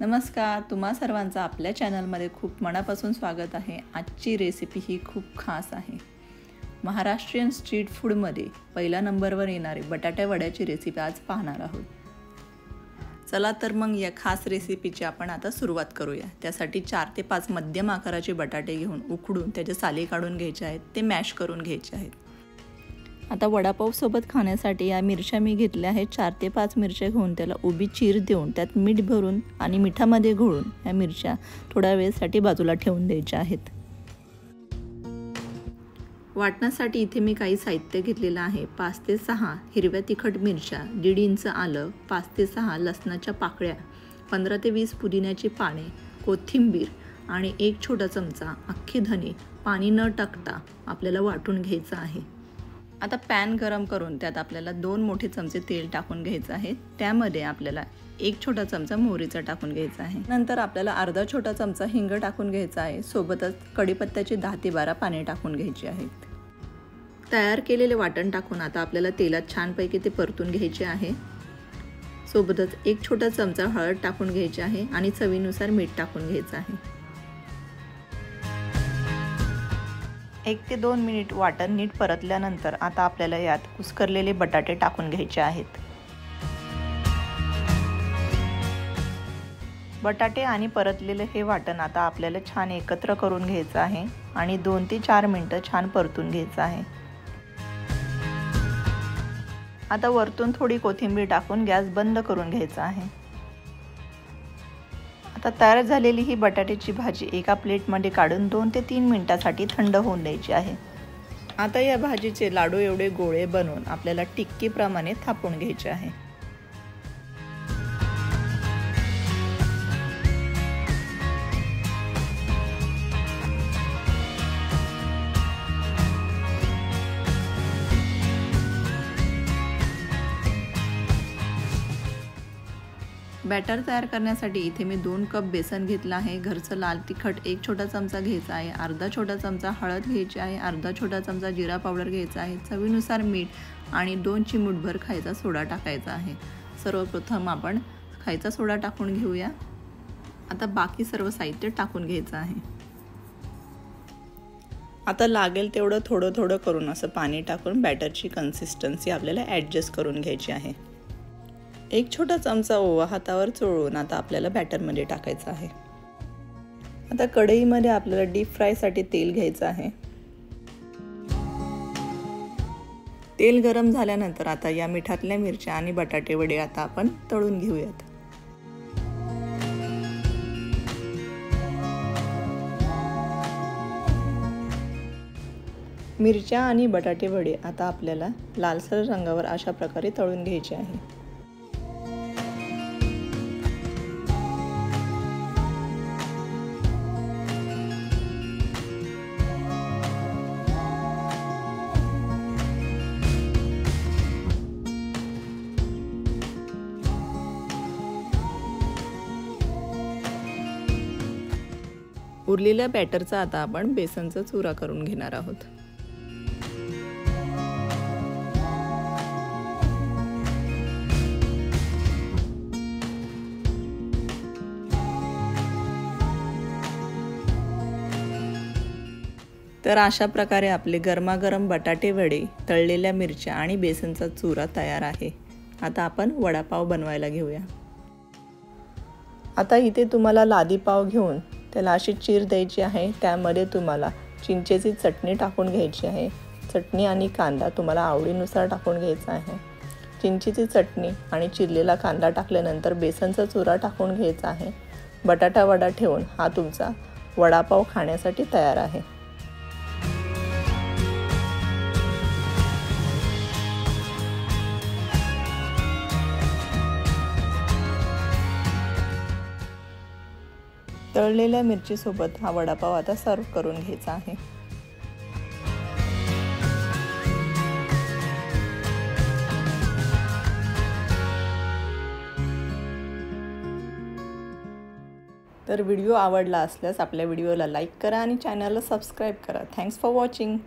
नमस्कार, तुम्हा सर्वांचं आपल्या चॅनलमध्ये खूप मनापासून स्वागत आहे। आजची रेसिपी ही खूप खास आहे। महाराष्ट्रीयन स्ट्रीट फूडमध्ये पहिल्या नंबरवर येणारी बटाटा वड्याची रेसिपी आज पाहणार आहोत। चला तर मग या खास रेसिपीची आपण आता सुरुवात करूया। त्यासाठी 4 ते 5 मध्यम आकाराचे बटाटे घेऊन उकडून त्याचे साली काढून घ्यायचे आहेत, ते मॅश करून घ्यायचे आहेत। आता वडापाव सोबत खाण्यासाठी या मिरच्या मी घेतल्या आहेत। 4 ते 5 मिरच्या घेऊन त्याला उभी चीर देऊन त्यात मीठ भरून आणि मिठामध्ये घोळून या मिरच्या थोड्या वेळसाठी बाजूला ठेवून द्यायच्या आहेत। वाटण्यासाठी इथे मी काही साहित्य घेतलेलं आहे। 5 ते 6 हिरव्या तिखट मिरच्या, 1.5 इंच आलं, 5 ते 6 लसणाच्या पाकळ्या, 15 ते 20 पुदिन्याची पाने, कोथिंबीर आणि 1 छोटा चमचा अख्खे धने पाणी न टाकता आपल्याला वाटून घ्यायचं आहे। आता पॅन गरम करून त्यात आपल्याला 2 मोठे चमचे तेल टाकून घ्यायचं आहे। त्यामध्ये आपल्याला 1 छोटा चमचा मोहरीचा टाकून घ्यायचा आहे। नंतर आपल्याला अर्धा छोटा चमचा हिंग टाकून घ्यायचा आहे। सोबतच कढीपत्त्याची 10 ते 12 पाने टाकून घ्यायची आहेत। तयार केलेले वाटण टाकून आता आपल्याला तेलात छानपैकी ते परतून घ्यायचे आहे। सोबतच 1 छोटा चमचा हळद टाकून घ्यायची आहे आणि चवीनुसार मीठ टाकून घ्यायचं आहे। 1 ते 2 मिनिट वाटण नीट परतल्यानंतर आता आपल्याला यात कुस्करलेले बटाटे टाकून घ्यायचे आहेत। बटाटे आणि परतलेले हे वाटण आता आपल्याला छान एकत्र करून घ्यायचं आहे आणि 2 ते 4 मिनिटं छान परतून घ्यायचं आहे। आता वरतून थोडी कोथिंबीर टाकून गॅस बंद करून घ्यायचा आहे। आता तयार झालेली ही बटाट्याची भाजी एका प्लेटमध्ये काढून 2 ते 3 मिनिटांसाठी थंड होऊन द्यायची आहे। आता या भाजीचे लाडू एवढे गोळे बनवून आपल्याला टिक्कीप्रमाणे थापून घ्यायचे आहे। बॅटर तयार करण्यासाठी इथे मी 2 कप बेसन घेतला आहे। घरचं लाल तिखट 1 छोटा चमचा घ्यायचा आहे, अर्धा छोटा चमचा हळद घ्यायची आहे, अर्धा छोटा चमचा जिरा पावडर घ्यायचा आहे, चवीनुसार मीठ आणि 2 चिमूटभर खायचा सोडा टाकायचा आहे। सर्वप्रथम आपण खायचा सोडा टाकून घेऊया। आता बाकी सर्व साहित्य टाकून घ्यायचं आहे। आता लागेल तेवढं थोडं थोडं करून असं पाणी टाकून बॅटरची कन्सिस्टन्सी आपल्याला ॲडजस्ट करून घ्यायची आहे। 1 छोटा चमचा ओवा हातावर चोळून आता आपल्याला बॅटरमध्ये टाकायचं आहे। आता कढईमध्ये आपल्याला डीप फ्रायसाठी तेल घ्यायचं आहे। तेल गरम झाल्यानंतर आता या मिठातल्या मिरच्या आणि बटाटे वडे आता आपण तळून घेऊयात। मिरच्या आणि बटाटे वडे आता आपल्याला लालसर रंगावर अशा प्रकारे तळून घ्यायचे आहे। उरलेल्या बॅटरचा आता आपण बेसनचा चुरा करून घेणार आहोत। तर अशा प्रकारे आपले गरमागरम बटाटे वडे, तळलेल्या मिरच्या आणि बेसनचा चुरा तयार आहे। आता आपण वडापाव बनवायला घेऊया। आता इथे तुम्हाला लादी पाव घेऊन त्याला अशी चीर द्यायची आहे। त्यामध्ये तुम्हाला चिंचेची चटणी टाकून घ्यायची आहे। चटणी आणि कांदा तुम्हाला आवडीनुसार टाकून घ्यायचा आहे। चिंचेची चटणी आणि चिरलेला कांदा टाकल्यानंतर बेसनचा चुरा टाकून घ्यायचा आहे। बटाटा वडा ठेवून हा तुमचा वडापाव खाण्यासाठी तयार आहे। तळलेल्या मिरचीसोबत हा वडापाव आता सर्व करून घ्यायचा आहे। तर व्हिडिओ आवडला असल्यास आपल्या व्हिडिओला लाईक करा आणि चॅनलला सबस्क्राईब करा। Thanks for watching.